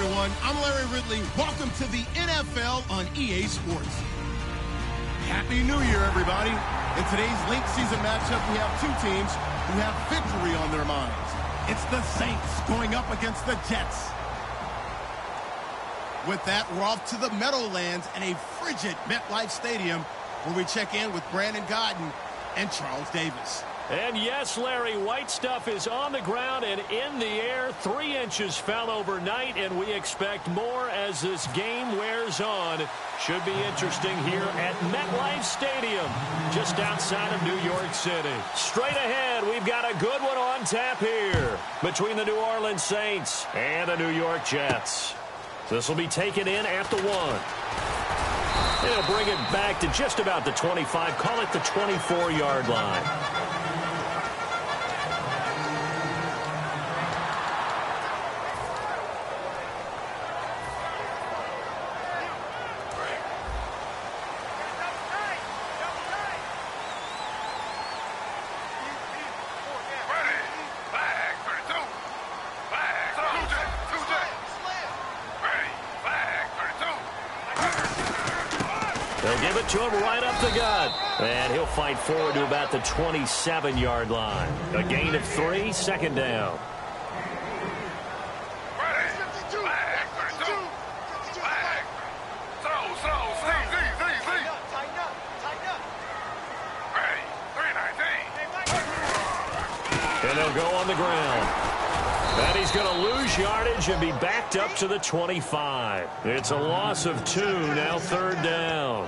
everyone. I'm Larry Ridley. Welcome to the NFL on EA Sports. Happy New Year, everybody. In today's late season matchup, we have two teams who have victory on their minds. It's the Saints going up against the Jets. With that, we're off to the Meadowlands and a frigid MetLife Stadium where we check in with Brandon Godden and Charles Davis. And yes, Larry, white stuff is on the ground and in the air. 3 inches fell overnight, and we expect more as this game wears on. Should be interesting here at MetLife Stadium, just outside of New York City. Straight ahead, we've got a good one on tap here between the New Orleans Saints and the New York Jets. This will be taken in at the 1. They'll bring it back to just about the 25, call it the 24-yard line. They'll give it to him right up the gut. And he'll fight forward to about the 27-yard line. A gain of 3, second down. And they'll go on the ground. And he's going to lose yardage and be backed up to the 25. It's a loss of 2, now third down.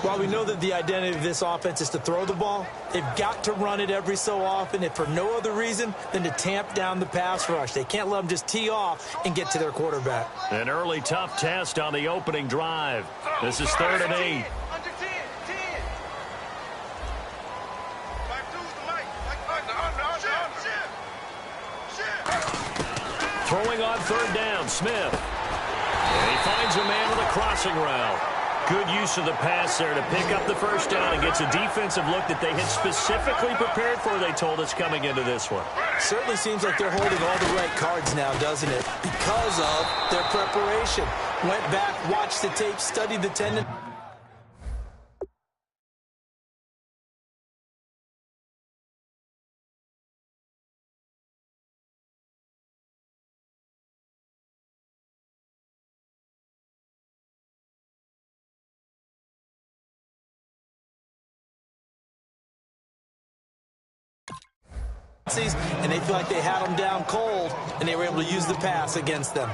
While we know that the identity of this offense is to throw the ball, they've got to run it every so often, if for no other reason than to tamp down the pass rush. They can't let them just tee off and get to their quarterback. An early tough test on the opening drive. This is 3rd and 8. Throwing on 3rd down, Smith. And he finds a man with a crossing route. Good use of the pass there to pick up the first down and gets a defensive look that they had specifically prepared for, they told us, coming into this one. Certainly seems like they're holding all the right cards now, doesn't it? Because of their preparation. Went back, watched the tape, studied the tendon. And they feel like they had them down cold, and they were able to use the pass against them.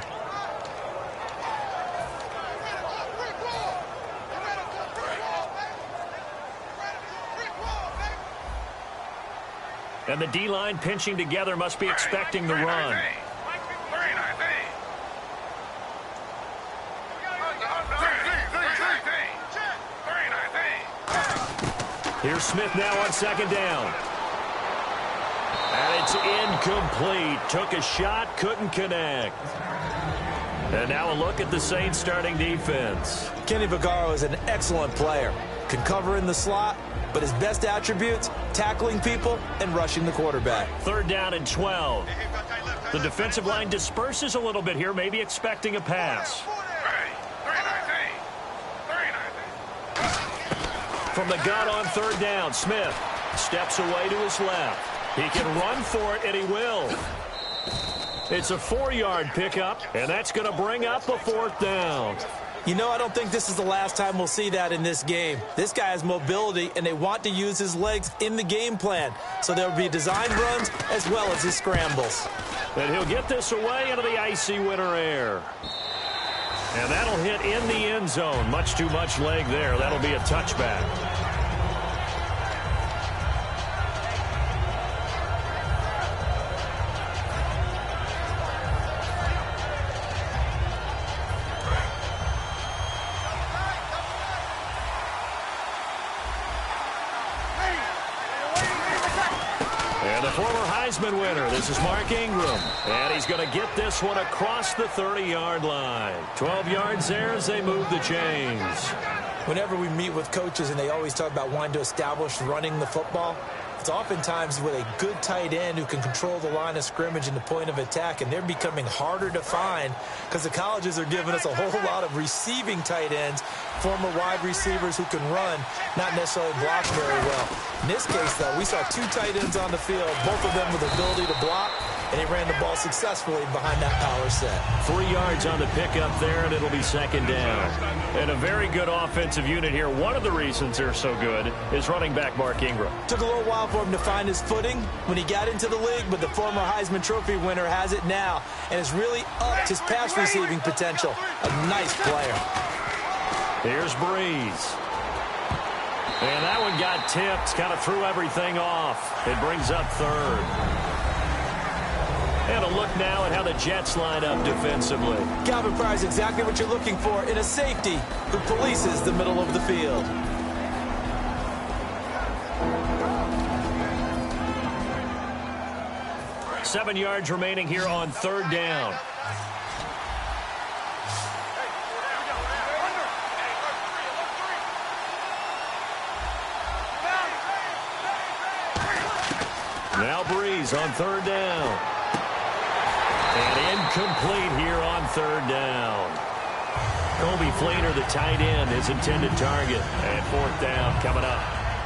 And the D-line pinching together must be expecting the run. Here's Smith now on 2nd down. And it's incomplete. Took a shot, couldn't connect. And now a look at the Saints starting defense. Kenny Vaccaro is an excellent player. Can cover in the slot, but his best attributes, tackling people and rushing the quarterback. 3rd down and 12. The defensive line disperses a little bit here, maybe expecting a pass. From the gun on 3rd down, Smith steps away to his left. He can run for it, and he will. It's a 4-yard pickup, and that's going to bring up a 4th down. You know, I don't think this is the last time we'll see that in this game. This guy has mobility, and they want to use his legs in the game plan. So there will be designed runs as well as his scrambles. And he'll get this away into the icy winter air. And that'll hit in the end zone. Much too much leg there. That'll be a touchback. And the former Heisman winner, this is Mark Ingram. And he's going to get this one across the 30-yard line. 12 yards there as they move the chains. Whenever we meet with coaches and they always talk about wanting to establish running the football, it's oftentimes with a good tight end who can control the line of scrimmage and the point of attack, and they're becoming harder to find because the colleges are giving us a whole lot of receiving tight ends, former wide receivers who can run, not necessarily block very well. In this case, though, we saw 2 tight ends on the field, both of them with the ability to block, and he ran the ball successfully behind that power set. 3 yards on the pickup there, and it'll be second down. And a very good offensive unit here. One of the reasons they're so good is running back Mark Ingram. Took a little while for him to find his footing when he got into the league, but the former Heisman Trophy winner has it now and has really upped his pass receiving potential. A nice player. Here's Breeze. And that one got tipped, kind of threw everything off. It brings up third. And a look now at how the Jets line up defensively. Calvin Pryor's exactly what you're looking for in a safety who polices the middle of the field. Seven yards remaining here on third down. Now Breeze on third down. And incomplete here on third down. Kobe Fleener, the tight end, his intended target. And fourth down coming up.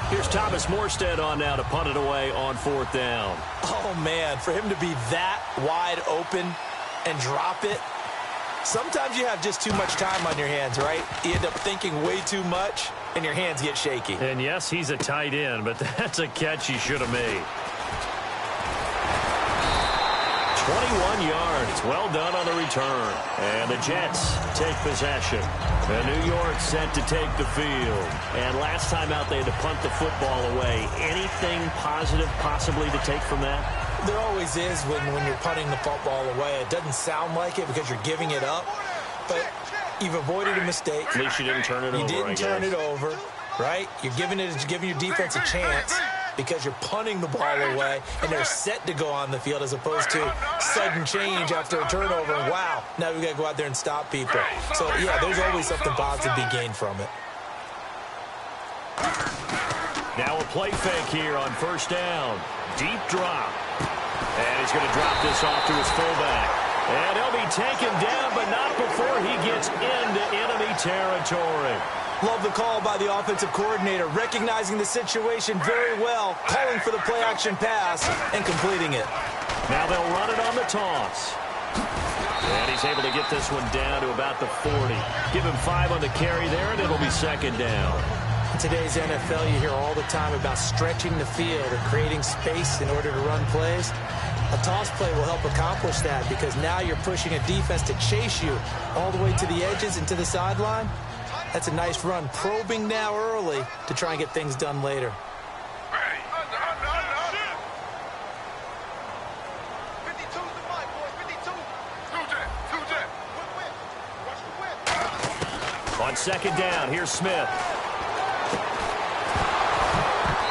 Here's Thomas Morstead on now to punt it away on fourth down. Oh, man, for him to be that wide open and drop it. Sometimes you have just too much time on your hands, right? You end up thinking way too much, and your hands get shaky. And, yes, he's a tight end, but that's a catch he should have made. 21 yards. Well done on the return. And the Jets take possession. And New York set to take the field. And last time out, they had to punt the football away. Anything positive possibly to take from that? There always is when you're punting the football away. It doesn't sound like it because you're giving it up. But you've avoided a mistake. At least you didn't turn it over, You didn't turn it over, right? You're giving your defense a chance, because you're punting the ball away, and they're set to go on the field as opposed to sudden change after a turnover. And wow, now we got to go out there and stop people. So, yeah, there's always something positive to be gained from it. Now a play fake here on first down. Deep drop. And he's going to drop this off to his fullback. And he'll be taken down, but not before he gets into enemy territory. Love the call by the offensive coordinator, recognizing the situation very well, calling for the play-action pass, and completing it. Now they'll run it on the toss. And he's able to get this one down to about the 40. Give him 5 on the carry there, and it'll be second down. In today's NFL, you hear all the time about stretching the field and creating space in order to run plays. A toss play will help accomplish that because now you're pushing a defense to chase you all the way to the edges and to the sideline. That's a nice run, probing now early to try and get things done later. On second down, here's Smith.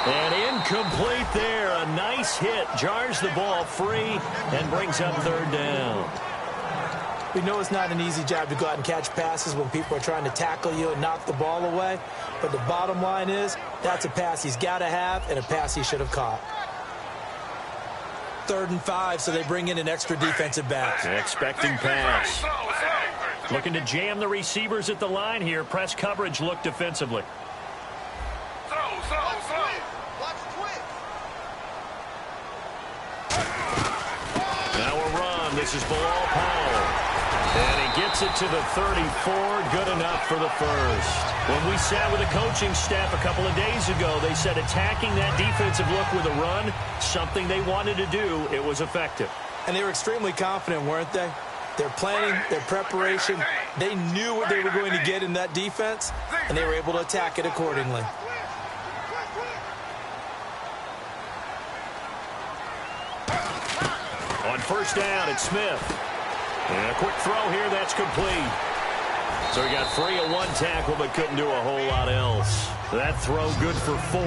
And incomplete there. A nice hit. Jars the ball free and brings up third down. We know it's not an easy job to go out and catch passes when people are trying to tackle you and knock the ball away. But the bottom line is, that's a pass he's got to have and a pass he should have caught. 3rd and 5, so they bring in an extra defensive back. Expecting pass. Looking to jam the receivers at the line here. Press coverage look defensively. Now a run. This is Bilal Powell. And he gets it to the 34, good enough for the first. When we sat with the coaching staff a couple of days ago, they said attacking that defensive look with a run, something they wanted to do, it was effective. And they were extremely confident, weren't they? Their planning, their preparation, they knew what they were going to get in that defense, and they were able to attack it accordingly. On first down, it's Smith. And a quick throw here, that's complete. So he got free of 1 tackle, but couldn't do a whole lot else. That throw good for 4.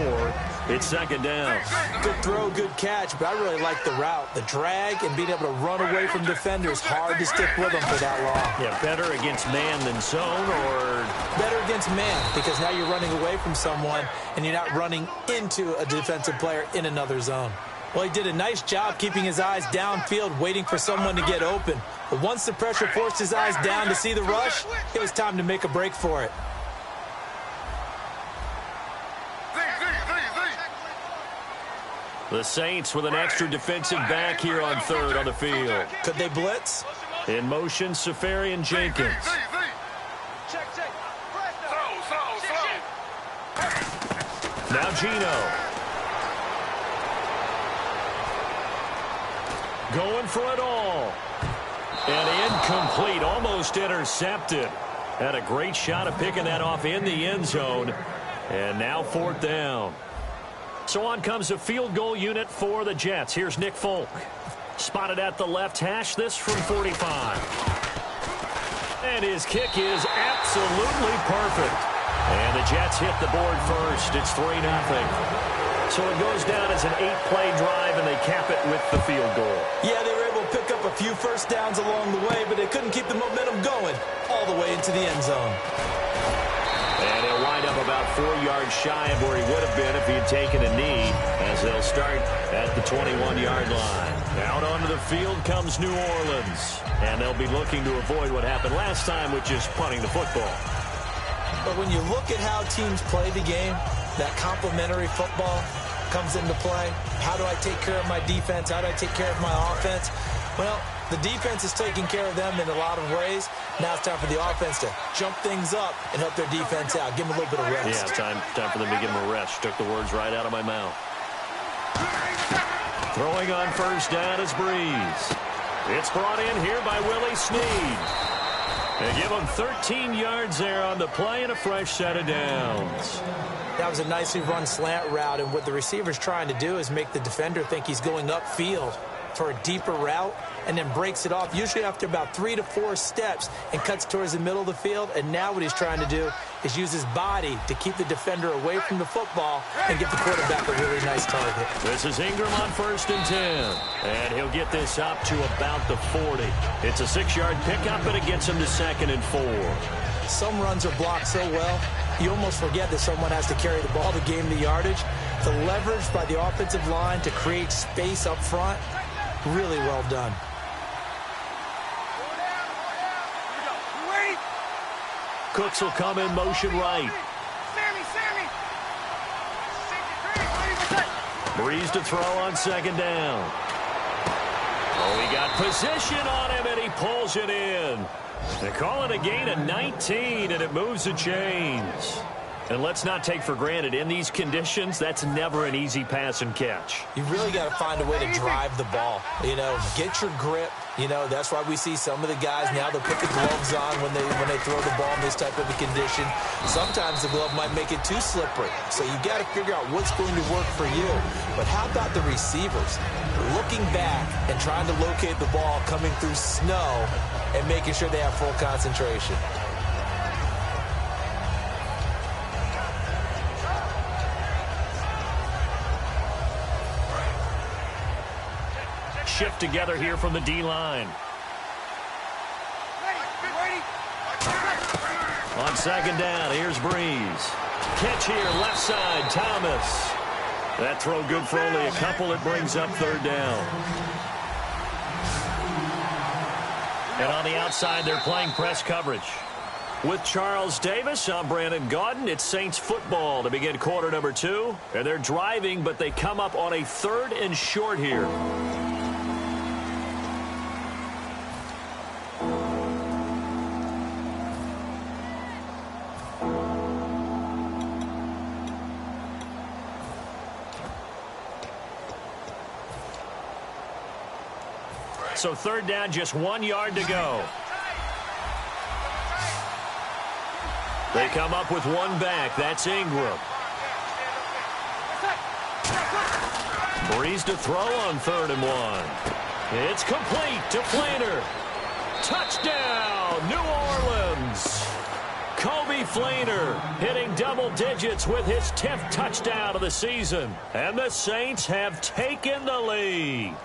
It's second down. Good throw, good catch, but I really like the route. The drag and being able to run away from defenders. Hard to stick with them for that long. Yeah, better against man than zone, or? Better against man, because now you're running away from someone and you're not running into a defensive player in another zone. Well, he did a nice job keeping his eyes downfield, waiting for someone to get open. But once the pressure forced his eyes down to see the rush, it was time to make a break for it. The Saints with an extra defensive back here on third on the field. Could they blitz? In motion, Safarian Jenkins. Now Gino. Going for it all. And incomplete, almost intercepted. Had a great shot of picking that off in the end zone. And now fourth down. So on comes a field goal unit for the Jets. Here's Nick Folk. Spotted at the left hash, this from 45. And his kick is absolutely perfect. And the Jets hit the board first. It's 3-0. So it goes down as an 8-play drive, and they cap it with the field goal. Yeah, they were able to pick up a few first downs along the way, but they couldn't keep the momentum going all the way into the end zone. And he'll wind up about 4 yards shy of where he would have been if he had taken a knee, as they'll start at the 21-yard line. Out onto the field comes New Orleans, and they'll be looking to avoid what happened last time, which is punting the football. But when you look at how teams play the game, that complementary football comes into play. How do I take care of my defense? How do I take care of my offense? Well, the defense is taking care of them in a lot of ways. Now it's time for the offense to jump things up and help their defense out. Give them a little bit of rest. Yeah, time for them to give them a rest. Took the words right out of my mouth. Throwing on first down is Breeze. It's brought in here by Willie Snead. They give him 13 yards there on the play and a fresh set of downs. That was a nicely run slant route, and what the receiver's trying to do is make the defender think he's going upfield for a deeper route, and then breaks it off, usually after about 3 to 4 steps, and cuts towards the middle of the field. And now what he's trying to do is use his body to keep the defender away from the football and get the quarterback a really nice target. This is Ingram on 1st and 10. And he'll get this up to about the 40. It's a 6-yard pickup, and it gets him to 2nd and 4. Some runs are blocked so well, you almost forget that someone has to carry the ball to gain the yardage. The leverage by the offensive line to create space up front, really well done. Cooks will come in motion right. Breeze to throw on 2nd down. Oh, he got position on him, and he pulls it in. They call it a gain of 19, and it moves the chains. And let's not take for granted, in these conditions, that's never an easy pass and catch. You really got to find a way to drive the ball. You know, get your grip. You know, that's why we see some of the guys now, they'll put the gloves on when they throw the ball in this type of a condition. Sometimes the glove might make it too slippery. So you got to figure out what's going to work for you. But how about the receivers? Looking back and trying to locate the ball coming through snow and making sure they have full concentration. Shift together here from the D-line. On 2nd down, here's Breeze. Catch here, left side, Thomas. That throw good for only a couple. It brings up 3rd down. And on the outside, they're playing press coverage. With Charles Davis, I'm Brandon Gaudin. It's Saints football to begin quarter number 2. And they're driving, but they come up on a 3rd and short here. So 3rd down, just 1 yard to go. They come up with one back. That's Ingram. Breeze to throw on 3rd and 1. It's complete to Flaner. Touchdown, New Orleans. Kobe Fleener hitting double digits with his 10th touchdown of the season. And the Saints have taken the lead.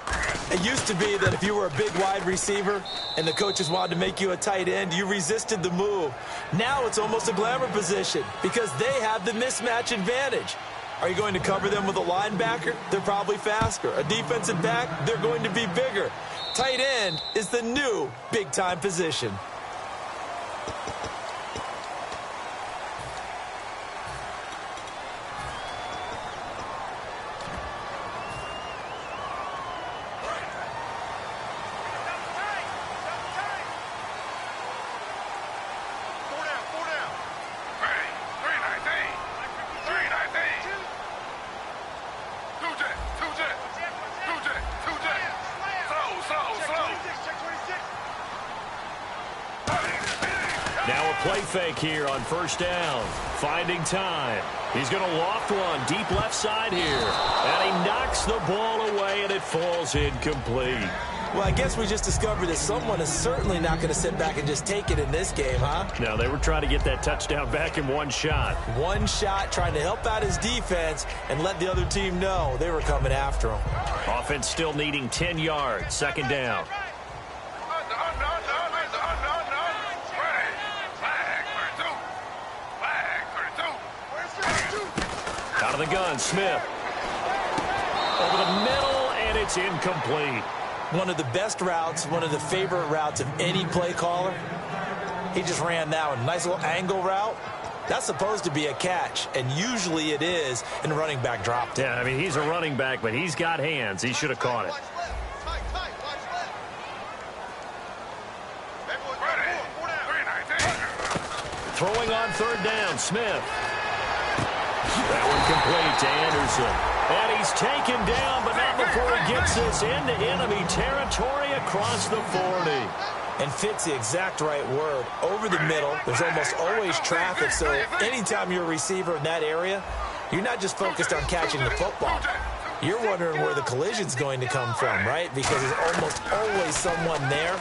It used to be that if you were a big wide receiver and the coaches wanted to make you a tight end, you resisted the move. Now it's almost a glamour position because they have the mismatch advantage. Are you going to cover them with a linebacker? They're probably faster. A defensive back? They're going to be bigger. Tight end is the new big-time position. Now a play fake here on first down. Finding time. He's going to loft one deep left side here. And he knocks the ball away, and it falls incomplete. Well, I guess we just discovered that someone is certainly not going to sit back and just take it in this game, huh? No, they were trying to get that touchdown back in one shot. One shot, trying to help out his defense and let the other team know they were coming after him. Offense still needing 10 yards. Second down. Out of the gun, Smith. Over the middle, and it's incomplete. One of the best routes, one of the favorite routes of any play caller. He just ran that one. Nice little angle route. That's supposed to be a catch, and usually it is, and the running back dropped it. Yeah, I mean, he's a running back, but he's got hands. He should have caught it. Throwing on third down, Smith. That one complete to Anderson. And he's taken down, but not before he gets this into enemy territory across the 40. And fits the exact right word. Over the middle, there's almost always traffic, so anytime you're a receiver in that area, you're not just focused on catching the football. You're wondering where the collision's going to come from, right? Because there's almost always someone there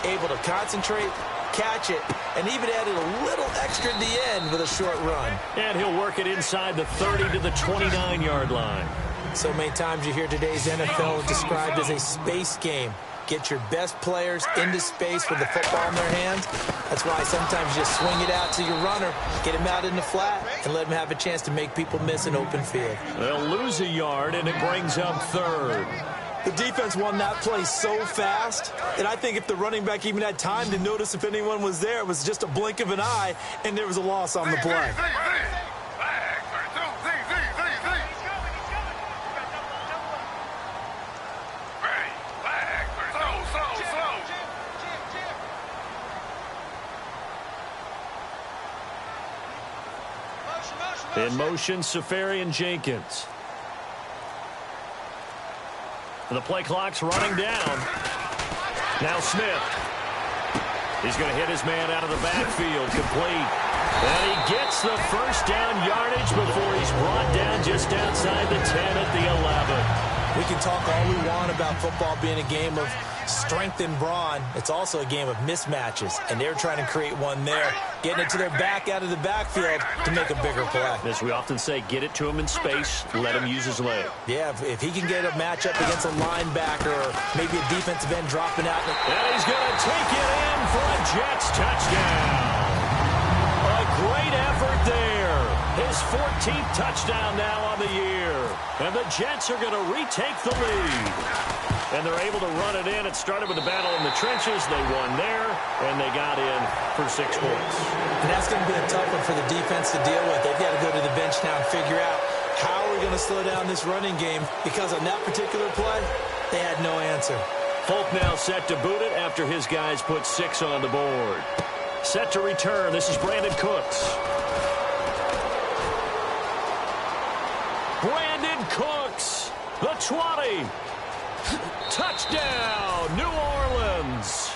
able to concentrate, catch it, and even added a little extra at the end with a short run. And he'll work it inside the 30 to the 29-yard line. So many times you hear today's NFL described as a space game. Get your best players into space with the football in their hands. That's why sometimes you just swing it out to your runner, get him out in the flat, and let him have a chance to make people miss an open field. They'll lose a yard, and it brings up third. The defense won that play so fast that I think if the running back even had time to notice if anyone was there, it was just a blink of an eye, and there was a loss on the play. In motion, Safarian Jenkins. The play clock's running down. Now Smith. He's going to hit his man out of the backfield. Complete. And he gets the first down yardage before he's brought down just outside the 10 at the 11. We can talk all we want about football being a game of strength and brawn. It's also a game of mismatches, and they're trying to create one there, getting it to their back out of the backfield to make a bigger play. As we often say, get it to him in space, let him use his leg. Yeah, if he can get a matchup against a linebacker or maybe a defensive end dropping out. And he's going to take it in for a Jets touchdown. A great effort there. His 14th touchdown now on the year. And the Jets are going to retake the lead. And they're able to run it in. It started with a battle in the trenches. They won there, and they got in for 6 points. And that's going to be a tough one for the defense to deal with. They've got to go to the bench now and figure out how are we going to slow down this running game, because on that particular play, they had no answer. Folk now set to boot it after his guys put 6 on the board. Set to return. This is Brandon Cooks. Brandon Cooks, the 20. Touchdown, New Orleans.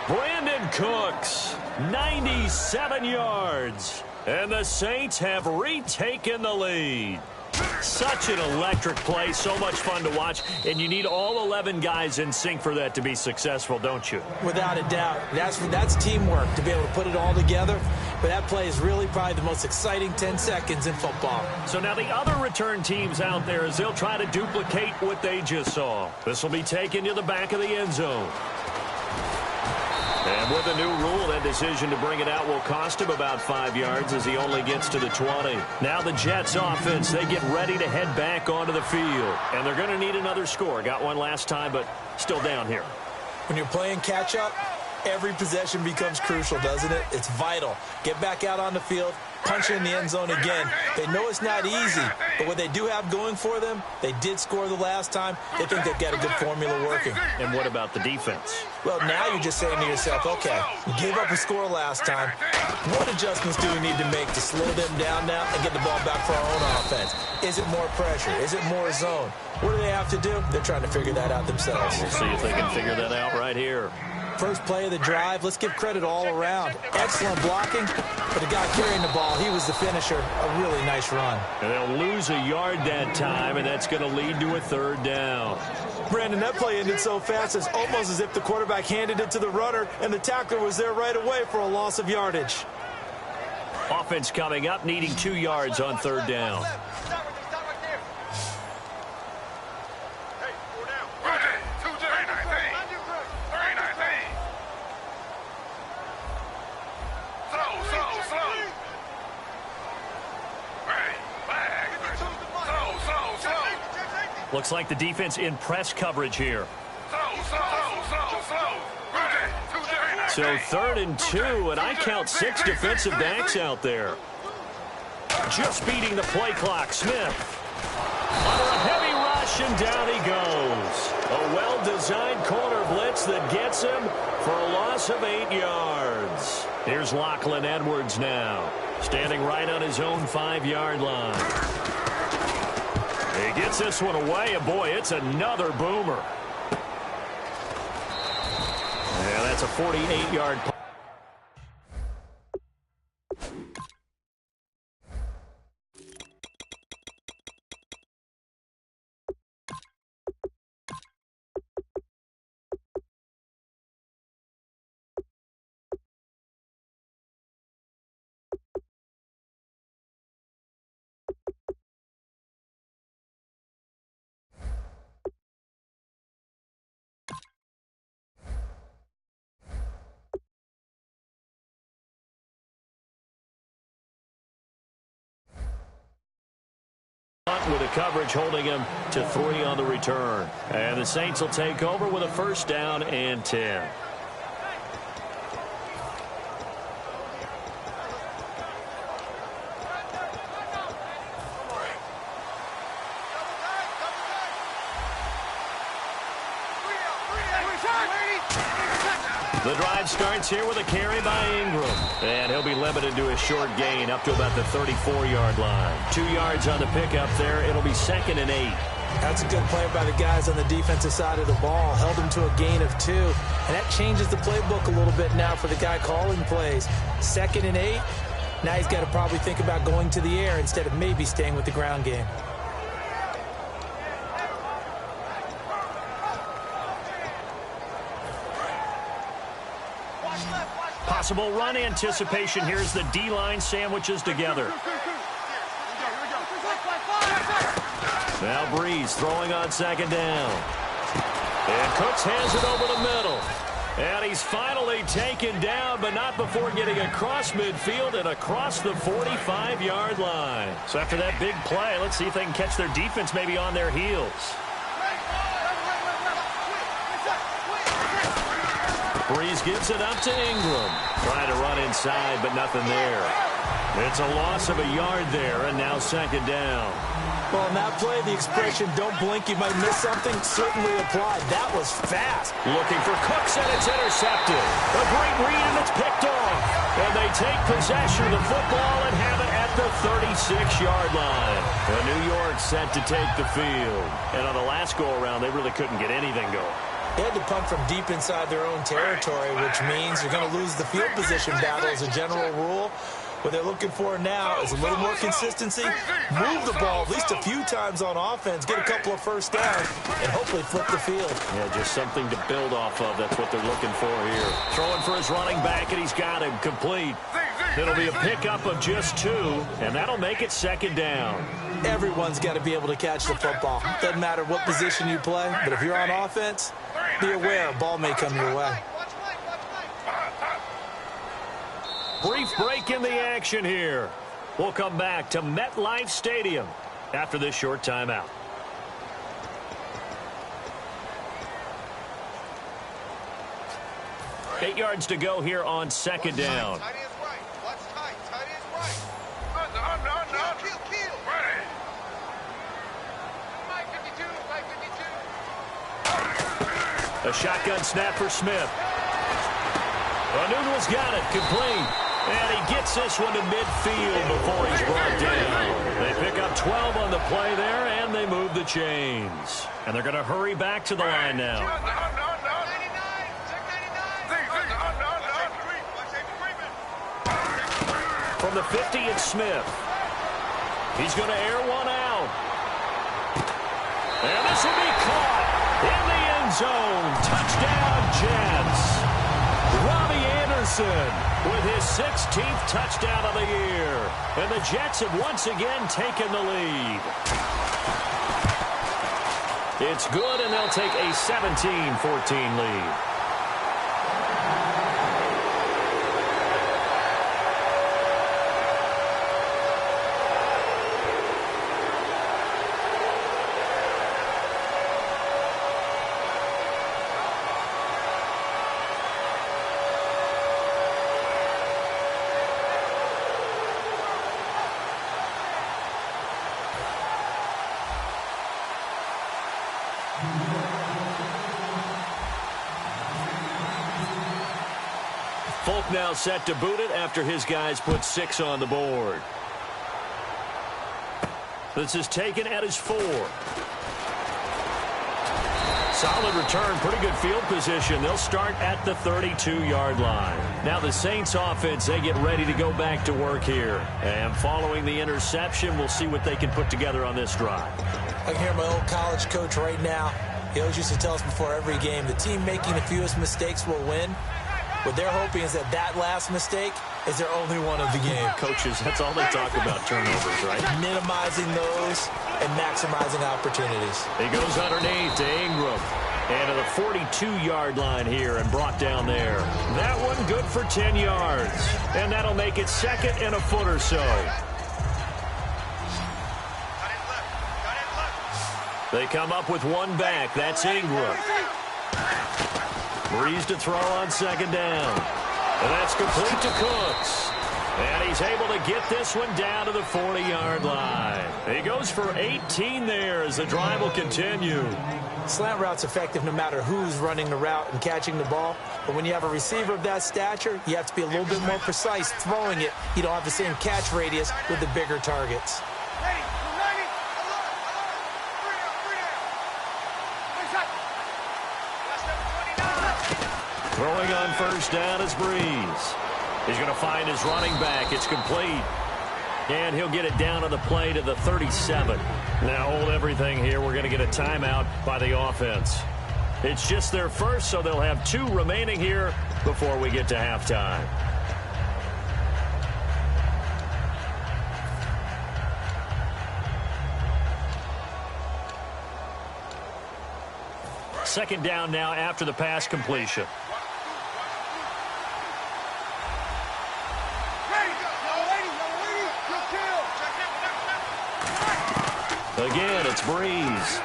Brandon Cooks, 97 yards. And the Saints have retaken the lead. Such an electric play, so much fun to watch, and you need all 11 guys in sync for that to be successful, don't you? Without a doubt. That's teamwork, to be able to put it all together but that play is really probably the most exciting 10 seconds in football. So now the other return teams out there as they'll try to duplicate what they just saw. This will be taken to the back of the end zone. And with a new rule, that decision to bring it out will cost him about 5 yards as he only gets to the 20. Now the Jets offense, they get ready to head back onto the field. And they're going to need another score. Got one last time, but still down here. When you're playing catch-up, every possession becomes crucial, doesn't it? It's vital. Get back out on the field, punch it in the end zone again. They know it's not easy, but what they do have going for them, they did score the last time. They think they've got a good formula working. And what about the defense? Well, now you're just saying to yourself, okay, we gave up a score last time. What adjustments do we need to make to slow them down now and get the ball back for our own offense? Is it more pressure? Is it more zone? What do they have to do? They're trying to figure that out themselves. We'll see if they can figure that out right here. First play of the drive, let's give credit all around. Excellent blocking, but the guy carrying the ball, he was the finisher. A really nice run. And they'll lose a yard that time, and that's going to lead to a third down. Brandon, that play ended so fast, it's almost as if the quarterback handed it to the runner, and the tackler was there right away for a loss of yardage. Offense coming up, needing 2 yards on third down. Looks like the defense in press coverage here. So 3rd and 2, and I count 6 defensive backs out there. Just beating the play clock. Smith under a heavy rush, and down he goes. A well-designed corner blitz that gets him for a loss of 8 yards. Here's Lachlan Edwards now, standing right on his own 5-yard line. He gets this one away, and boy, it's another boomer. Yeah, that's a 48-yard punt. With the coverage holding him to 3 on the return. And the Saints will take over with a 1st down and 10. The drive starts here with a carry by Ingram. And he'll be limited to a short gain up to about the 34-yard line. 2 yards on the pickup there. It'll be 2nd and 8. That's a good play by the guys on the defensive side of the ball. Held him to a gain of 2. And that changes the playbook a little bit now for the guy calling plays. 2nd and 8. Now he's got to probably think about going to the air instead of maybe staying with the ground game. Possible run anticipation. Here's the D-line sandwiches together. Now Breeze throwing on 2nd down. And Cooks has it over the middle. And he's finally taken down, but not before getting across midfield and across the 45-yard line. So after that big play, let's see if they can catch their defense maybe on their heels. Breeze gives it up to Ingram. Trying to run inside, but nothing there. It's a loss of a yard there, and now 2nd down. Well, in that play, the expression, don't blink, you might miss something, certainly applied. That was fast. Looking for Cooks, and it's intercepted. A great read, and it's picked off. And they take possession of the football and have it at the 36-yard line. And New York set to take the field. And on the last go-around, they really couldn't get anything going. They had to punt from deep inside their own territory, which means you're going to lose the field position battle as a general rule. What they're looking for now is a little more consistency, move the ball at least a few times on offense, get a couple of 1st downs, and hopefully flip the field. Yeah, just something to build off of. That's what they're looking for here. Throwing for his running back, and he's got him complete. It'll be a pickup of just 2, and that'll make it 2nd down. Everyone's got to be able to catch the football. Doesn't matter what position you play, but if you're on offense, be aware a ball may come your way. Brief break in the action here. We'll come back to MetLife Stadium after this short timeout. Eight yards to go here on 2nd down. Tight is right. Watch tight. Tight is right. Kill. Mike 52. A shotgun snap for Smith. Noodle's got it. Complete. And he gets this one to midfield before he's brought down. They pick up 12 on the play there, and they move the chains. And they're going to hurry back to the line now. From the 50, it's Smith. He's going to air one out. And this will be caught in the end zone. Touchdown, Jets. Robbie Anderson with his 16th touchdown of the year. And the Jets have once again taken the lead. It's good, and they'll take a 17-14 lead. Folk now set to boot it after his guys put 6 on the board. This is taken at his 4. Solid return, pretty good field position. They'll start at the 32-yard line. Now the Saints offense, they get ready to go back to work here. And following the interception, we'll see what they can put together on this drive. I can hear my old college coach right now. He always used to tell us before every game, the team making the fewest mistakes will win. What they're hoping is that last mistake is their only one of the game. Coaches, that's all they talk about, turnovers, right? Minimizing those and maximizing opportunities. He goes underneath to Ingram. And to the 42-yard line here and brought down there. That one good for 10 yards. And that'll make it 2nd and a foot or so. They come up with one back. That's Ingram. Breeze to throw on 2nd down. And that's complete to Cooks. And he's able to get this one down to the 40-yard line. He goes for 18 there as the drive will continue. Slant route's effective no matter who's running the route and catching the ball. But when you have a receiver of that stature, you have to be a little bit more precise throwing it. You don't have the same catch radius with the bigger targets. Throwing on 1st down is Breeze. He's going to find his running back. It's complete. And he'll get it down on the play to the 37. Now hold everything here. We're going to get a timeout by the offense. It's just their first, so they'll have 2 remaining here before we get to halftime. Second down now after the pass completion. Again, it's Breeze.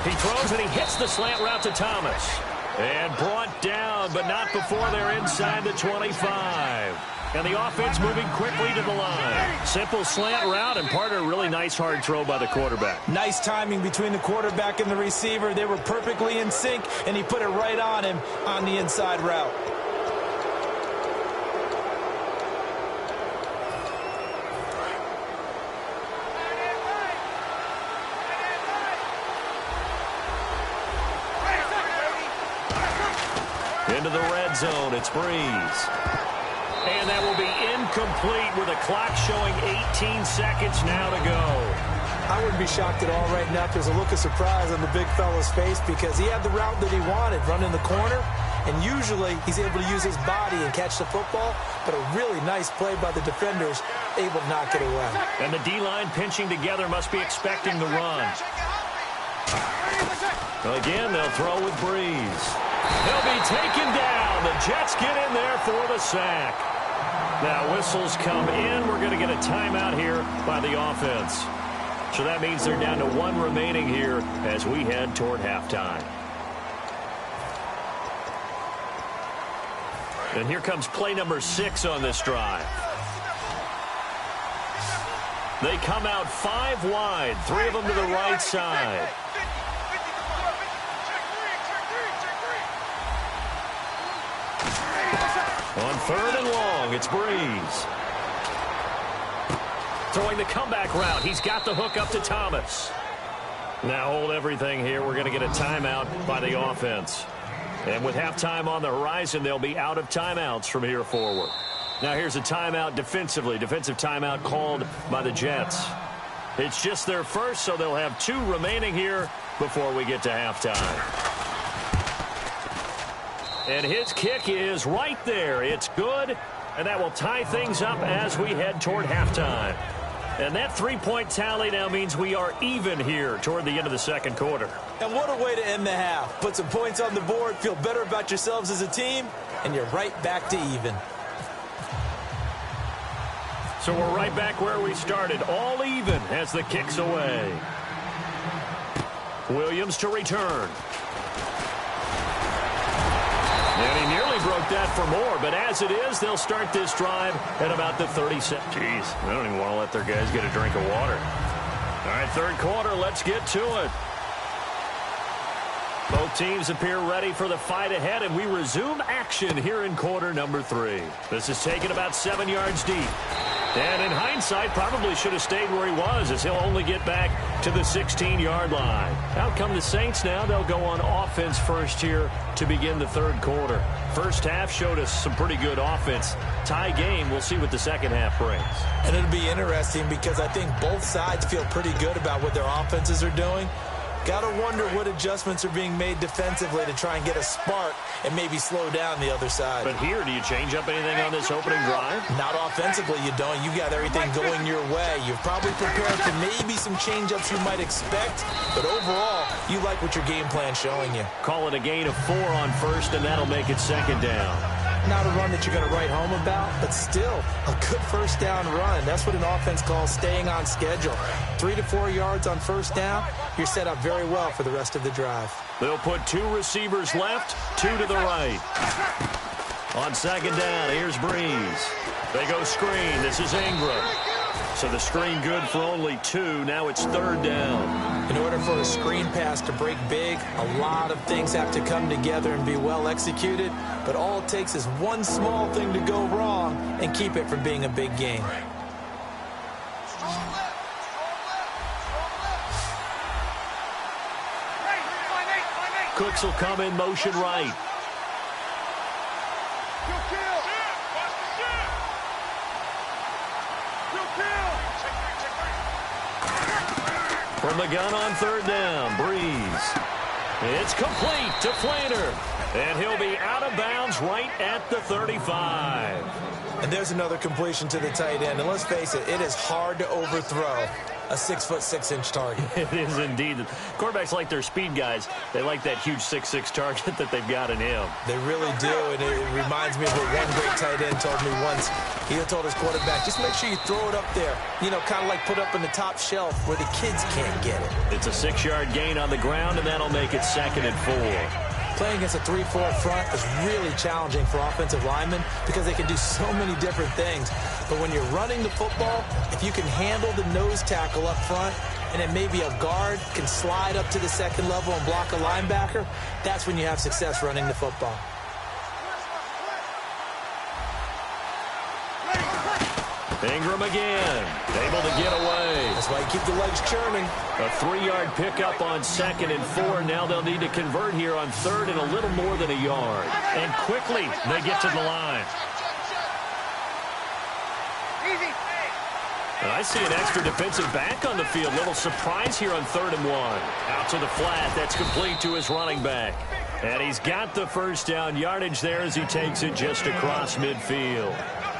He throws and he hits the slant route to Thomas. And brought down, but not before they're inside the 25. And the offense moving quickly to the line. Simple slant route and part of a really nice hard throw by the quarterback. Nice timing between the quarterback and the receiver. They were perfectly in sync, and he put it right on him on the inside route. Into the red zone, it's Breeze. And that will be incomplete with a clock showing 18 seconds now to go. I wouldn't be shocked at all right now if there's a look of surprise on the big fella's face because he had the route that he wanted, running the corner, And usually he's able to use his body and catch the football, but a really nice play by the defenders, able to knock it away. And the D-line pinching together must be expecting the run. Again, they'll throw with Breeze. He'll be taken down. The Jets get in there for the sack. Now whistles come in. We're going to get a timeout here by the offense. So that means they're down to 1 remaining here as we head toward halftime. And here comes play number 6 on this drive. They come out 5 wide, 3 of them to the right side. On 3rd and long, it's Breeze. Throwing the comeback route. He's got the hook up to Thomas. Now hold everything here. We're going to get a timeout by the offense. And with halftime on the horizon, they'll be out of timeouts from here forward. Now here's a timeout defensively. Defensive timeout called by the Jets. It's just their first, so they'll have 2 remaining here before we get to halftime. And his kick is right there. It's good, and that will tie things up as we head toward halftime. And that 3-point tally now means we are even here toward the end of the second quarter. And what a way to end the half. Put some points on the board, feel better about yourselves as a team, and you're right back to even. So we're right back where we started, all even as the kick's away. Williams to return. And he nearly broke that for more, but as it is, they'll start this drive at about the 37. Jeez, they don't even want to let their guys get a drink of water. All right, third quarter, let's get to it. Both teams appear ready for the fight ahead, and we resume action here in quarter number 3. This is taken about 7 yards deep. And in hindsight, probably should have stayed where he was, as he'll only get back to the 16-yard line. Out come the Saints now. They'll go on offense first here to begin the third quarter. First half showed us some pretty good offense. Tie game, we'll see what the second half brings. And it'll be interesting because I think both sides feel pretty good about what their offenses are doing. Got to wonder what adjustments are being made defensively to try and get a spark and maybe slow down the other side. But here, do you change up anything on this opening drive? Not offensively, you don't. You got everything going your way. You've probably prepared for maybe some change-ups you might expect, but overall, you like what your game plan's showing you. Call it a gain of 4 on first, and that'll make it second down. Not a run that you're going to write home about, but still a good first down run. That's what an offense calls staying on schedule. 3 to 4 yards on first down, you're set up very well for the rest of the drive. They'll put 2 receivers left, 2 to the right. On second down, here's Breeze. They go screen. This is Ingram. So the screen good for only 2. Now it's third down. In order for a screen pass to break big, a lot of things have to come together and be well executed. But all it takes is one small thing to go wrong and keep it from being a big game. Cooks will come in motion right. From the gun on third down, Breeze. It's complete to Flaner. And he'll be out of bounds right at the 35. And there's another completion to the tight end. And let's face it, it is hard to overthrow a 6'6" target. It is indeed. Quarterbacks like their speed guys. They like that huge 6'6" target that they've got in him. They really do, and it reminds me of what one great tight end told me once. He told his quarterback, just make sure you throw it up there. You know, kind of like put up in the top shelf where the kids can't get it. It's a 6-yard gain on the ground, and that'll make it second and 4. Playing against a 3-4 front is really challenging for offensive linemen because they can do so many different things. But when you're running the football, if you can handle the nose tackle up front, and then maybe a guard can slide up to the second level and block a linebacker, that's when you have success running the football. Ingram again, able to get away. That's why you keep the legs churning. A 3-yard pickup on second and 4. Now they'll need to convert here on third and a little more than a yard. And quickly, they get to the line. And I see an extra defensive back on the field. Little surprise here on 3rd and 1. Out to the flat. That's complete to his running back. And he's got the first down yardage there as he takes it just across midfield.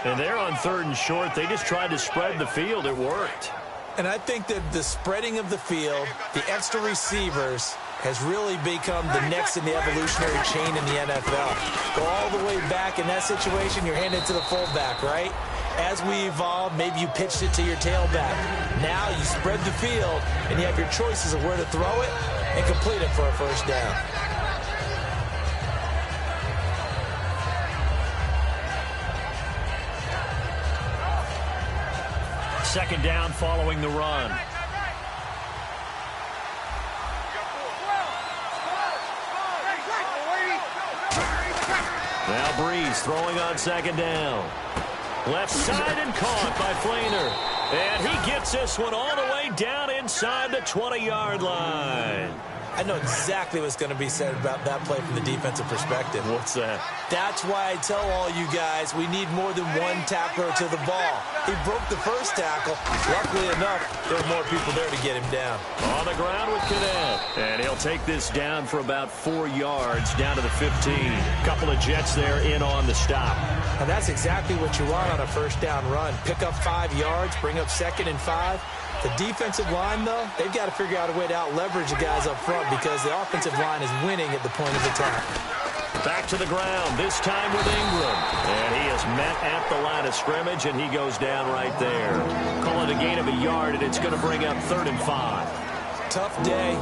And they're on 3rd and short. They just tried to spread the field. It worked. And I think that the spreading of the field, the extra receivers, has really become the next in the evolutionary chain in the NFL. Go all the way back in that situation, you're handed to the fullback, right? As we evolve, maybe you pitched it to your tailback. Now you spread the field, and you have your choices of where to throw it and complete it for a first down. Second down following the run. Now Breeze throwing on second down. Left side and caught by Flainer. And he gets this one all the way down inside the 20-yard line. I know exactly what's going to be said about that play from the defensive perspective. What's that? That's why I tell all you guys we need more than one tackler to the ball. He broke the first tackle. Luckily enough, there were more people there to get him down. On the ground with Cadet. And he'll take this down for about 4 yards down to the 15. Couple of Jets there in on the stop. And that's exactly what you want on a first down run. Pick up 5 yards, bring up 2nd and 5. The defensive line, though, they've got to figure out a way to out-leverage the guys up front because the offensive line is winning at the point of attack. Back to the ground, this time with Ingram. And he is met at the line of scrimmage, and he goes down right there. Call it a gain of a yard, and it's going to bring up 3rd and 5. Tough day,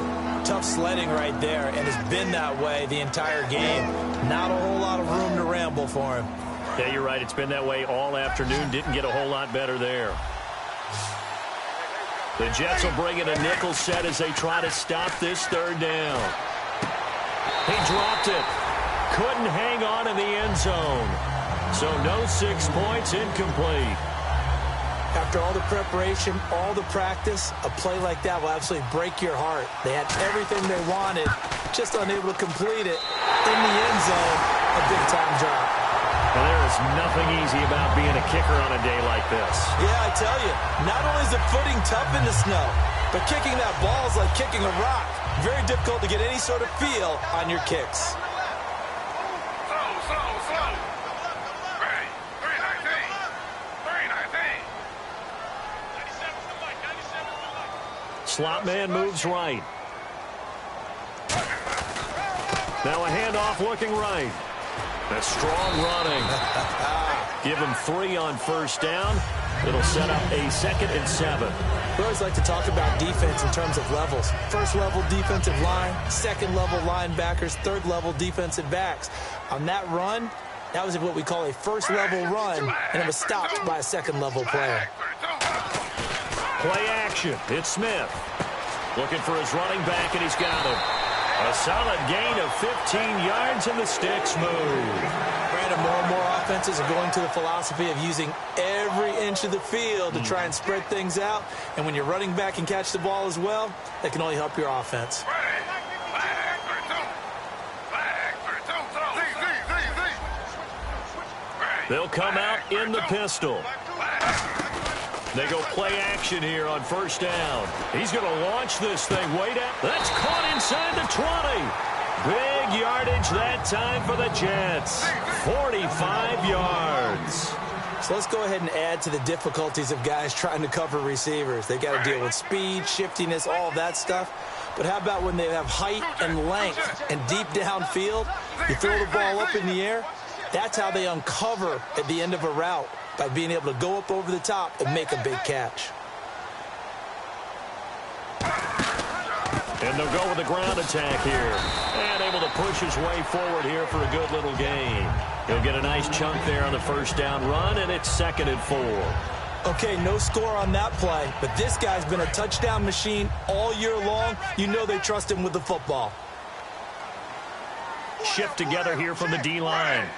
tough sledding right there, and it's been that way the entire game. Not a whole lot of room to ramble for him. Yeah, you're right. It's been that way all afternoon. Didn't get a whole lot better there. The Jets will bring in a nickel set as they try to stop this 3rd down. He dropped it. Couldn't hang on in the end zone. So no 6 points, incomplete. After all the preparation, all the practice, a play like that will absolutely break your heart. They had everything they wanted, just unable to complete it. In the end zone, a big-time drop. Well, there is nothing easy about being a kicker on a day like this. Yeah, I tell you, not only is the footing tough in the snow, but kicking that ball is like kicking a rock. Very difficult to get any sort of feel on your kicks. Slot man moves right. Now a handoff looking right. That's strong running. Give him 3 on first down. It'll set up a 2nd and 7. We always like to talk about defense in terms of levels. First level defensive line, second level linebackers, third level defensive backs. On that run, that was what we call a first level run, and it was stopped by a second level player. Play action. It's Smith. Looking for his running back, and he's got him. A solid gain of 15 yards, and the sticks move. Brandon, more and more offenses are going to the philosophy of using every inch of the field to try and spread things out. And when your running back can catch the ball as well, that can only help your offense. They'll come out in the pistol. They go play action here on first down. He's going to launch this thing way down. That's caught inside the 20. Big yardage that time for the Jets. 45 yards. So let's go ahead and add to the difficulties of guys trying to cover receivers. They've got to deal with speed, shiftiness, all of that stuff. But how about when they have height and length and deep downfield? You throw the ball up in the air. That's how they uncover at the end of a route, by being able to go up over the top and make a big catch. And they'll go with the ground attack here. And able to push his way forward here for a good little gain. He'll get a nice chunk there on the first down run, and it's 2nd and 4. Okay, no score on that play, but this guy's been a touchdown machine all year long. You know they trust him with the football. Shift together here from the D-line.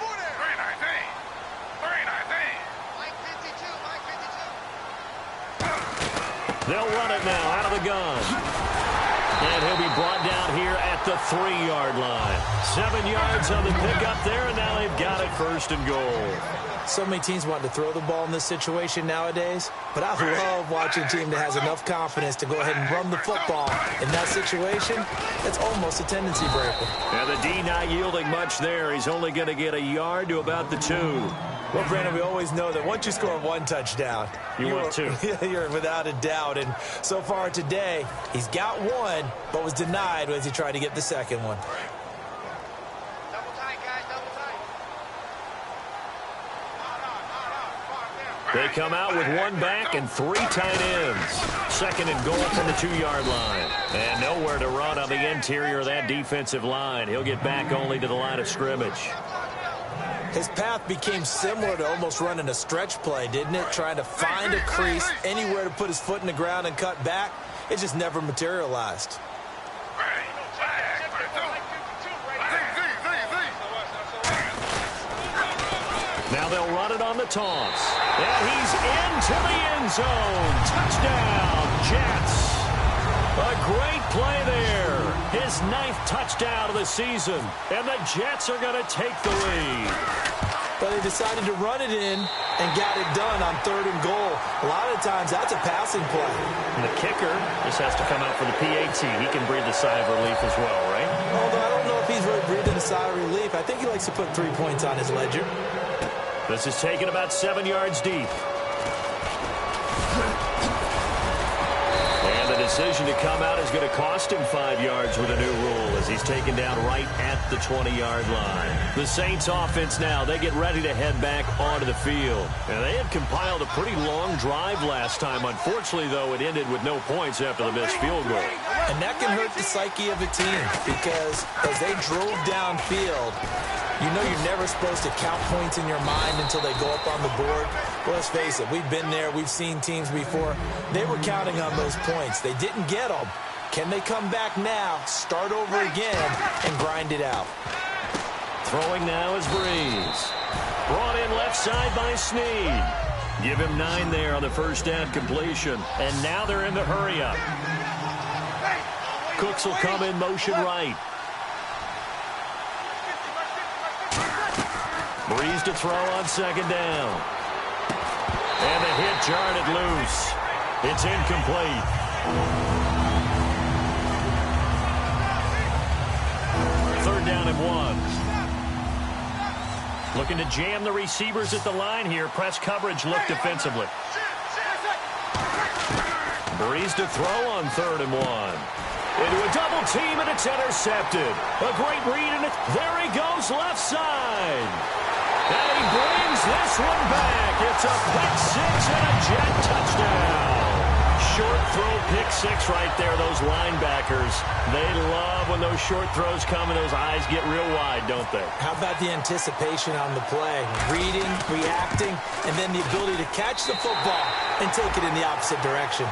They'll run it now out of the gun. And he'll be brought down here at the 3-yard line. 7 yards on the pickup there, and now they've got it first and goal. So many teams want to throw the ball in this situation nowadays, but I love watching a team that has enough confidence to go ahead and run the football. In that situation, it's almost a tendency breaker. And the D not yielding much there. He's only going to get a yard to about the 2. Well, Brandon, we always know that once you score 1 touchdown, you want 2. You're without a doubt. And so far today, he's got 1, but was denied as he tried to get the second one. Double tight, guys, double tight. They come out with 1 back and 3 tight ends. Second and goal from the 2-yard line. And nowhere to run on the interior of that defensive line. He'll get back only to the line of scrimmage. His path became similar to almost running a stretch play, didn't it? Trying to find a crease, anywhere to put his foot in the ground and cut back. It just never materialized. Now they'll run it on the toss. And he's into the end zone. Touchdown, Jets. A great play there. His 9th touchdown of the season. And the Jets are going to take the lead. But they decided to run it in and got it done on 3rd and goal. A lot of times, that's a passing play. And the kicker just has to come out for the PAT. He can breathe a sigh of relief as well, right? Although I don't know if he's really breathing a sigh of relief. I think he likes to put 3 points on his ledger. This is taken about 7 yards deep. And the decision to come out is going to cost him 5 yards with a new rule as he's taken down right at the 20-yard line. The Saints offense now, they get ready to head back onto the field. And they had compiled a pretty long drive last time. Unfortunately, though, it ended with no points after the missed field goal. And that can hurt the psyche of a team because as they drove downfield, you know you're never supposed to count points in your mind until they go up on the board. Well, let's face it, we've been there. We've seen teams before. They were counting on those points. They didn't get them. Can they come back now, start over again, and grind it out? Throwing now is Breeze. Brought in left side by Snead. Give him 9 there on the first down completion. And now they're in the hurry-up. Cooks will come in motion right. Breeze to throw on 2nd down. And the hit jarred it loose. It's incomplete. Third down and 1. Looking to jam the receivers at the line here. Press coverage look defensively. Breeze to throw on 3rd and 1. Into a double team, and it's intercepted. A great read, and there he goes left side. And he brings this one back. It's a pick 6 and a Jet touchdown. Short throw pick 6 right there. Those linebackers, they love when those short throws come and those eyes get real wide, don't they? How about the anticipation on the play? Reading, reacting, and then the ability to catch the football and take it in the opposite direction.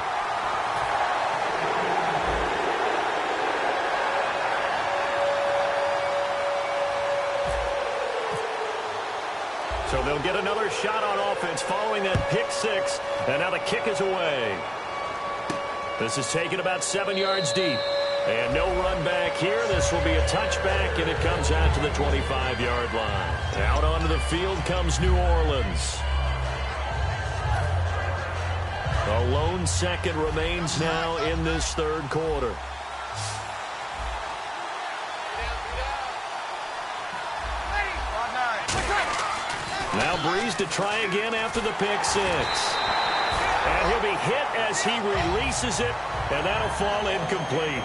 So they'll get another shot on offense following that pick 6. And now the kick is away. This is taken about 7 yards deep. And no run back here. This will be a touchback, and it comes out to the 25-yard line. Out onto the field comes New Orleans. A lone second remains now in this 3rd quarter. Now Breeze to try again after the pick 6. And he'll be hit as he releases it, and that'll fall incomplete.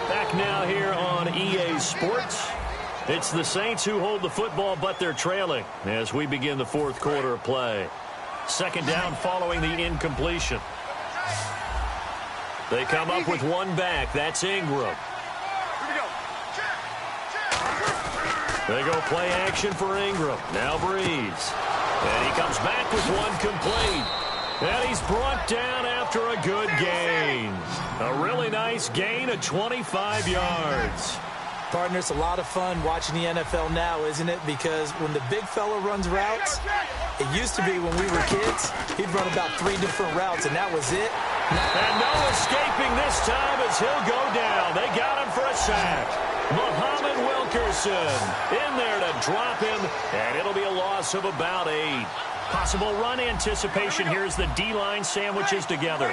Back now here on EA Sports. It's the Saints who hold the football, but they're trailing as we begin the 4th quarter of play. 2nd down following the incompletion. They come up with 1 back. That's Ingram. They go play action for Ingram. Now Breeze. And he comes back with 1 complete. And he's brought down after a good gain. A really nice gain of 25 yards. Partner, it's a lot of fun watching the NFL now, isn't it? Because when the big fella runs routes, it used to be when we were kids, he'd run about 3 different routes, and that was it. And no escaping this time as he'll go down. They got him for a sack. Muhammad Wilkerson in there to drop him, and it'll be a loss of about 8. Possible run anticipation here as the D-line sandwiches together.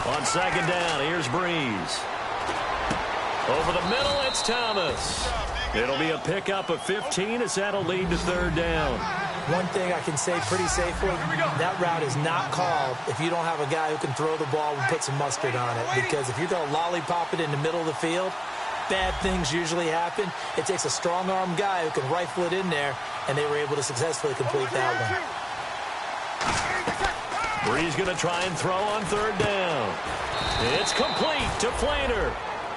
On second down, here's Breeze. Over the middle, it's Thomas. It'll be a pickup of 15 as that'll lead to third down. One thing I can say pretty safely, that route is not called if you don't have a guy who can throw the ball and put some mustard on it. Because if you're going to lollipop it in the middle of the field, bad things usually happen. It takes a strong-arm guy who can rifle it in there, and they were able to successfully complete that one. Breeze going to try and throw on third down. It's complete to Flainer.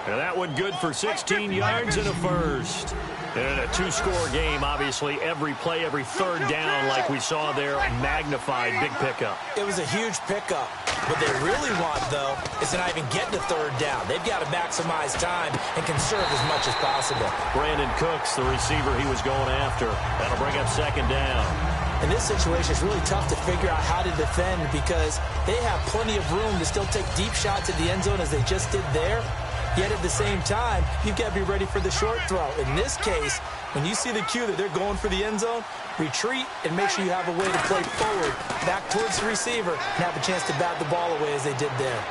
And that one good for 16 yards and a first. And in a two-score game, obviously, every play, every third down, like we saw there, magnified, big pickup. It was a huge pickup. What they really want, though, is to not even get to third down. They've got to maximize time and conserve as much as possible. Brandon Cooks, the receiver he was going after. That'll bring up second down. In this situation, it's really tough to figure out how to defend because they have plenty of room to still take deep shots at the end zone as they just did there. Yet at the same time, you've got to be ready for the short throw. In this case, when you see the cue that they're going for the end zone, retreat and make sure you have a way to play forward, back towards the receiver, and have a chance to bat the ball away as they did there.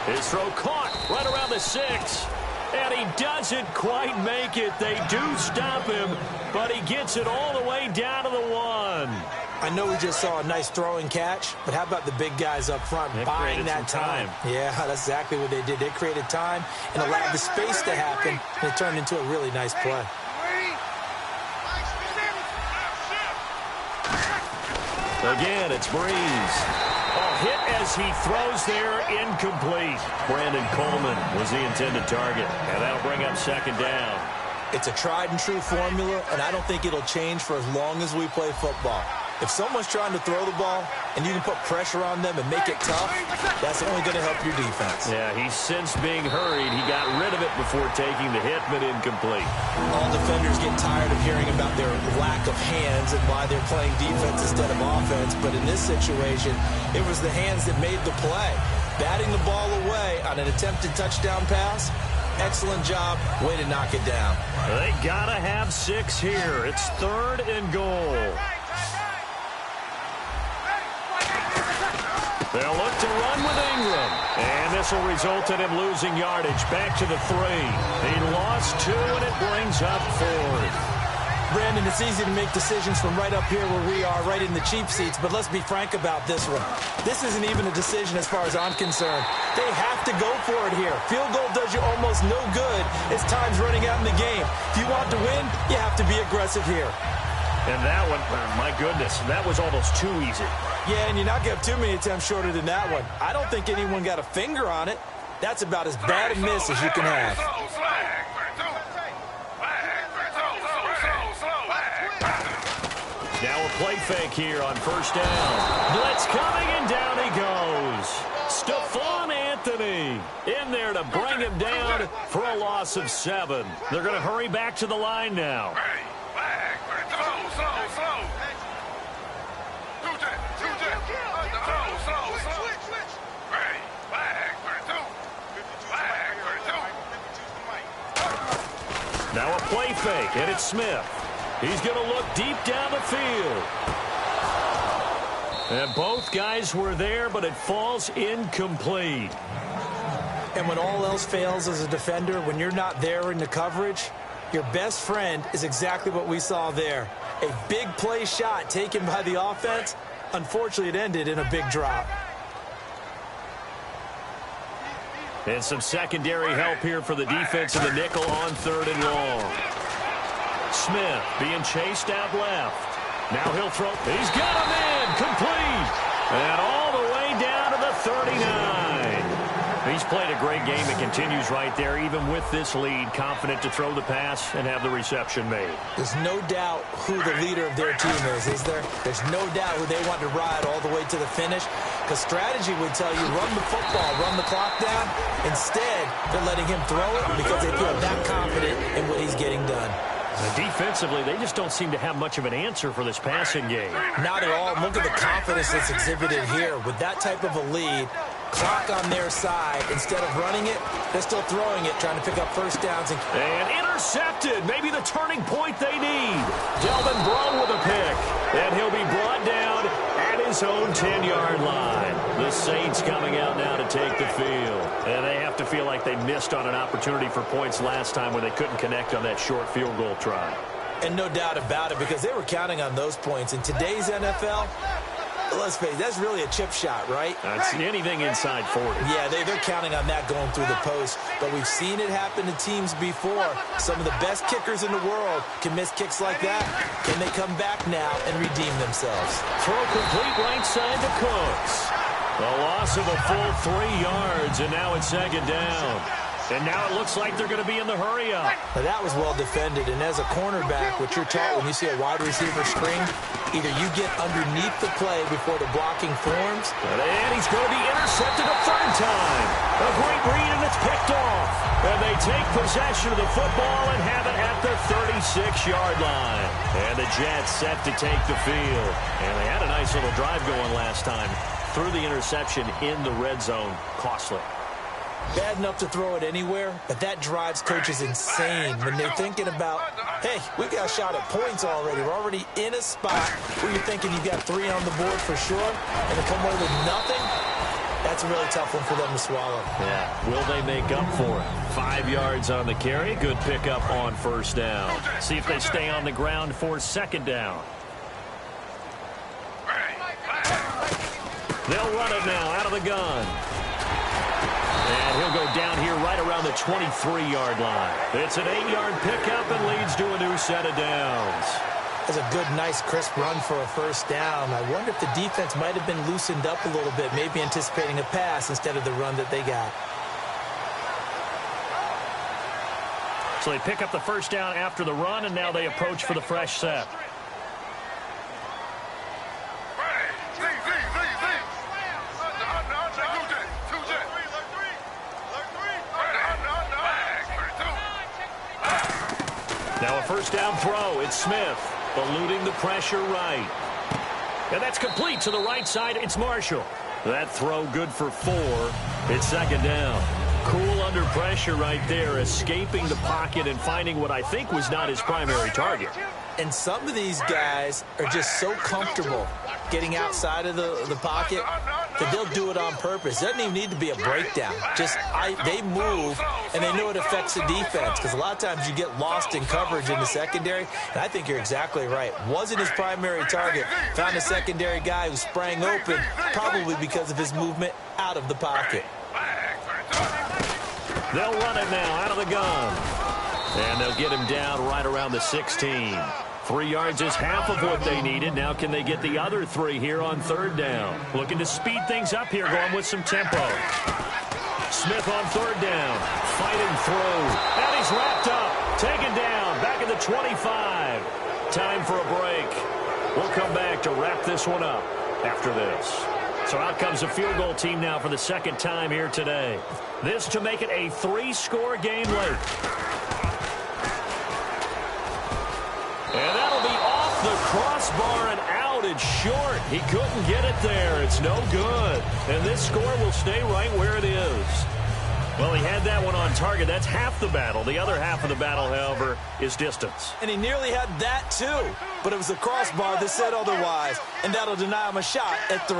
His throw caught right around the 6. And he doesn't quite make it. They do stop him, but he gets it all the way down to the 1. I know we just saw a nice throwing catch, but how about the big guys up front buying that time? Yeah, that's exactly what they did. They created time and allowed the space to happen, and it turned into a really nice play. Again, it's Breeze. Hit as he throws there, incomplete. Brandon Coleman was the intended target, and that'll bring up second down. It's a tried-and-true formula, and I don't think it'll change for as long as we play football. If someone's trying to throw the ball and you can put pressure on them and make it tough, that's only going to help your defense. Yeah, he sensed being hurried. He got rid of it before taking the hit, but incomplete. All defenders get tired of hearing about their lack of hands and why they're playing defense instead of offense. But in this situation, it was the hands that made the play. Batting the ball away on an attempted touchdown pass, excellent job. Way to knock it down. They got to have 6 here. It's third and goal. They'll look to run with Ingram. And this will result in him losing yardage. Back to the 3. He lost 2, and it brings up 4th. Brandon, it's easy to make decisions from right up here where we are, right in the cheap seats, but let's be frank about this one. This isn't even a decision as far as I'm concerned. They have to go for it here. Field goal does you almost no good as time's running out in the game. If you want to win, you have to be aggressive here. And that one, my goodness, that was almost too easy. Yeah, and you're not going to have too many attempts shorter than that one. I don't think anyone got a finger on it. That's about as bad a miss as you can have. Now a play fake here on first down. Blitz coming, and down he goes. Stephon Anthony in there to bring him down for a loss of 7. They're going to hurry back to the line now. Now a play fake, and it's Smith. He's going to look deep down the field. And both guys were there, but it falls incomplete. And when all else fails as a defender, when you're not there in the coverage, your best friend is exactly what we saw there. A big play shot taken by the offense. Unfortunately, it ended in a big drop. And some secondary help here for the defense in the nickel on third and long. Smith being chased out left. Now he'll throw. He's got him in. Complete. And all the way down to the 39. He's played a great game and continues right there, even with this lead, confident to throw the pass and have the reception made. There's no doubt who the leader of their team is there? There's no doubt who they want to ride all the way to the finish, because strategy would tell you run the football, run the clock down. Instead, they're letting him throw it because they feel that confident in what he's getting done. And defensively, they just don't seem to have much of an answer for this passing game. Not at all. Look at the confidence that's exhibited here. With that type of a lead, clock on their side. Instead of running it, they're still throwing it, trying to pick up first downs. And intercepted. Maybe the turning point they need. Delvin Breaux with a pick. And he'll be brought down at his own 10-yard line. The Saints coming out now to take the field. And they have to feel like they missed on an opportunity for points last time when they couldn't connect on that short field goal try. And no doubt about it, because they were counting on those points. In today's NFL, let's face it, that's really a chip shot, right? That's anything inside 40. Yeah, they're counting on that going through the post. But we've seen it happen to teams before. Some of the best kickers in the world can miss kicks like that. Can they come back now and redeem themselves? Throw complete right side to Cooks. A loss of a full 3 yards, and now it's second down. And now it looks like they're going to be in the hurry-up. Now that was well defended, and as a cornerback, what you're taught when you see a wide receiver screen, either you get underneath the play before the blocking forms. And he's going to be intercepted a third time. A great read, and it's picked off. And they take possession of the football and have it at the 36-yard line. And the Jets set to take the field. And they had a nice little drive going last time. Through the interception in the red zone. Costly. Bad enough to throw it anywhere, but that drives coaches insane when they're thinking about, hey, we got a shot at points already. We're already in a spot where you're thinking you've got 3 on the board for sure, and to come away with nothing, that's a really tough one for them to swallow. Yeah, will they make up for it? 5 yards on the carry. Good pickup on first down. See if they stay on the ground for second down. They'll run it now out of the gun. And he'll go down here right around the 23-yard line. It's an 8-yard pickup and leads to a new set of downs. That's a good, nice, crisp run for a first down. I wonder if the defense might have been loosened up a little bit, maybe anticipating a pass instead of the run that they got. So they pick up the first down after the run, and now they approach for the fresh set. Now a first down throw. It's Smith eluding the pressure right. And that's complete to the right side. It's Marshall. That throw good for 4. It's second down. Cool under pressure right there, escaping the pocket and finding what I think was not his primary target. And some of these guys are just so comfortable getting outside of the pocket that they'll do it on purpose. It doesn't even need to be a breakdown. Just they move, and they know it affects the defense, because a lot of times you get lost in coverage in the secondary, and I think you're exactly right. Wasn't his primary target. Found a secondary guy who sprang open, probably because of his movement out of the pocket. They'll run it now out of the gun. And they'll get him down right around the 16. 3 yards is half of what they needed. Now can they get the other 3 here on third down? Looking to speed things up here, going with some tempo. Smith on third down. Fighting through. And he's wrapped up. Taken down. Back at the 25. Time for a break. We'll come back to wrap this one up after this. So out comes the field goal team now for the second time here today. This to make it a 3-score game late. And that'll be off the crossbar and out. It's short. He couldn't get it there. It's no good. And this score will stay right where it is. Well, he had that one on target. That's half the battle. The other half of the battle, however, is distance. And he nearly had that, too. But it was the crossbar that said otherwise. And that'll deny him a shot at 3.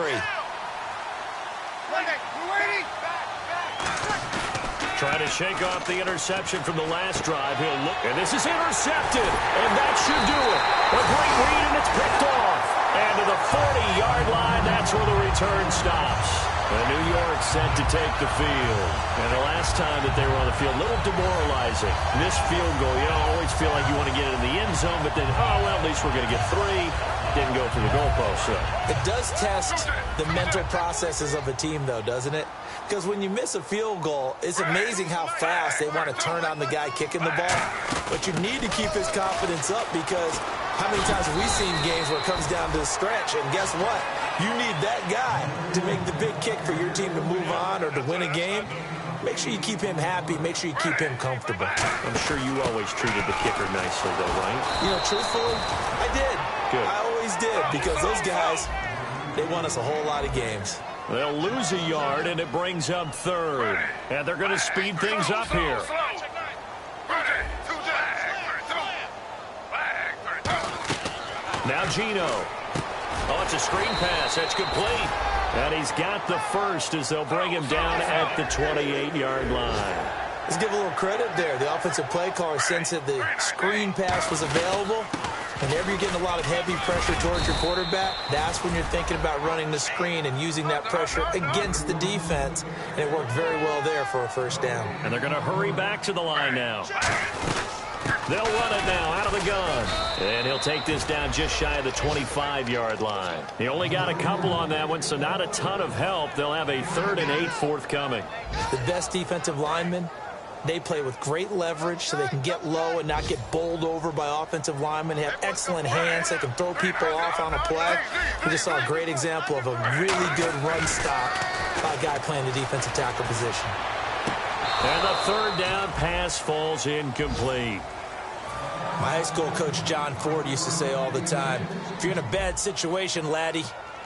Trying to shake off the interception from the last drive. He'll look, and this is intercepted, and that should do it. A great read, and it's picked off. And to the 40-yard line, that's where the return stops. And New York set to take the field. And the last time that they were on the field, a little demoralizing. Missed field goal. You always feel like you want to get it in the end zone, but then, oh, well, at least we're going to get 3. Didn't go for the goalpost. So. It does test the mental processes of a team, though, doesn't it? Because when you miss a field goal, it's amazing how fast they want to turn on the guy kicking the ball. But you need to keep his confidence up, because how many times have we seen games where it comes down to the stretch, and guess what? You need that guy to make the big kick for your team to move on or to win a game. Make sure you keep him happy. Make sure you keep him comfortable. I'm sure you always treated the kicker nicely, though, right? You know, truthfully, I did. Good. I always did, because those guys, they won us a whole lot of games. They'll lose a yard, and it brings up third. And they're going to speed things up here. Now Gino. Oh, it's a screen pass. That's complete. And he's got the first as they'll bring him down at the 28-yard line. Let's give a little credit there. The offensive play caller sensed that the screen pass was available. Whenever you're getting a lot of heavy pressure towards your quarterback, that's when you're thinking about running the screen and using that pressure against the defense. And it worked very well there for a first down. And they're going to hurry back to the line now. They'll run it now out of the gun. And he'll take this down just shy of the 25-yard line. He only got a couple on that one, so not a ton of help. They'll have a 3rd and 8 forthcoming. The best defensive linemen, they play with great leverage so they can get low and not get bowled over by offensive linemen. They have excellent hands. They can throw people off on a play. We just saw a great example of a really good run stop by a guy playing the defensive tackle position. And the 3rd down pass falls incomplete. My high school coach, John Ford, used to say all the time, if you're in a bad situation, laddie,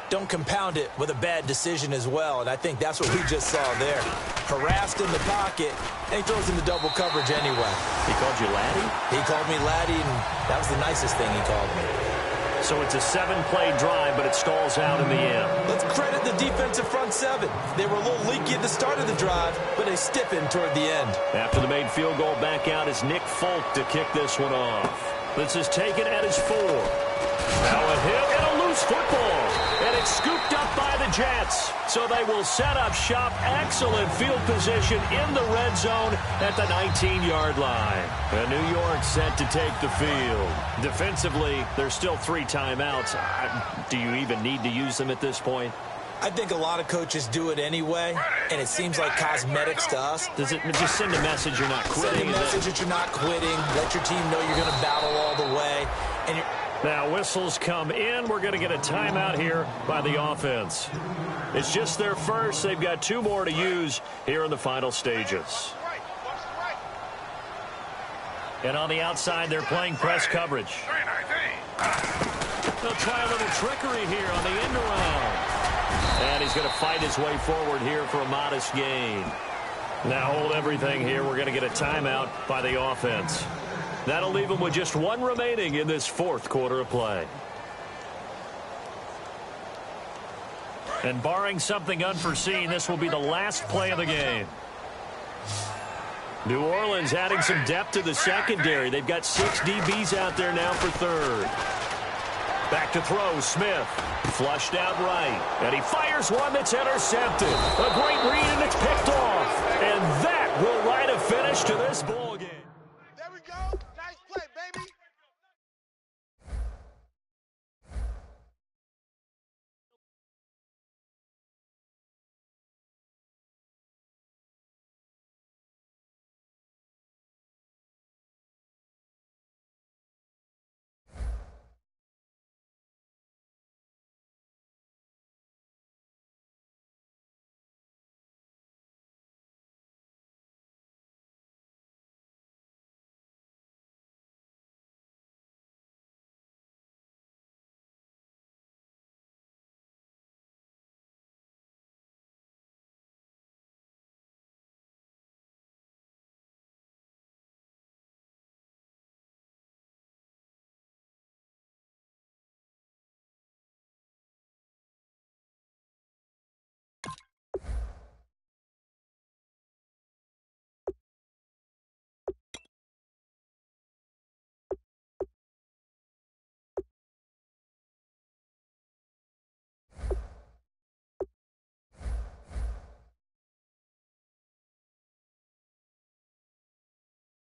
don't compound it with a bad decision as well. And I think that's what we just saw there. Harassed in the pocket, and he throws into double coverage anyway. He called you laddie? He called me laddie, and that was the nicest thing he called me. So it's a 7-play drive, but it stalls out in the end. Let's credit the defensive front 7. They were a little leaky at the start of the drive, but they stiffened toward the end. After the made field goal, back out is Nick Folk to kick this one off. This is taken at his 4. Now a hit and a loose football. And it's scooped up by the Jets. So they will set up shop. Excellent field position in the red zone at the 19-yard line. And New York set to take the field. Defensively, there's still 3 timeouts. Do you even need to use them at this point? I think a lot of coaches do it anyway, and it seems like cosmetics to us. Does it just send a message you're not quitting? Send a message that you're not quitting. Let your team know you're going to battle all the way. And now whistles come in. We're going to get a timeout here by the offense. It's just their first. They've got 2 more to use here in the final stages. And on the outside, they're playing press coverage. They'll try a little trickery here on the end around. And he's going to fight his way forward here for a modest gain. Now hold everything here. We're going to get a timeout by the offense. That'll leave them with just 1 remaining in this 4th quarter of play. And barring something unforeseen, this will be the last play of the game. New Orleans adding some depth to the secondary. They've got 6 DBs out there now for 3rd. Back to throw, Smith. Flushed out right. And he fires one that's intercepted. A great read, and it's picked off. And that will write a finish to this ball game.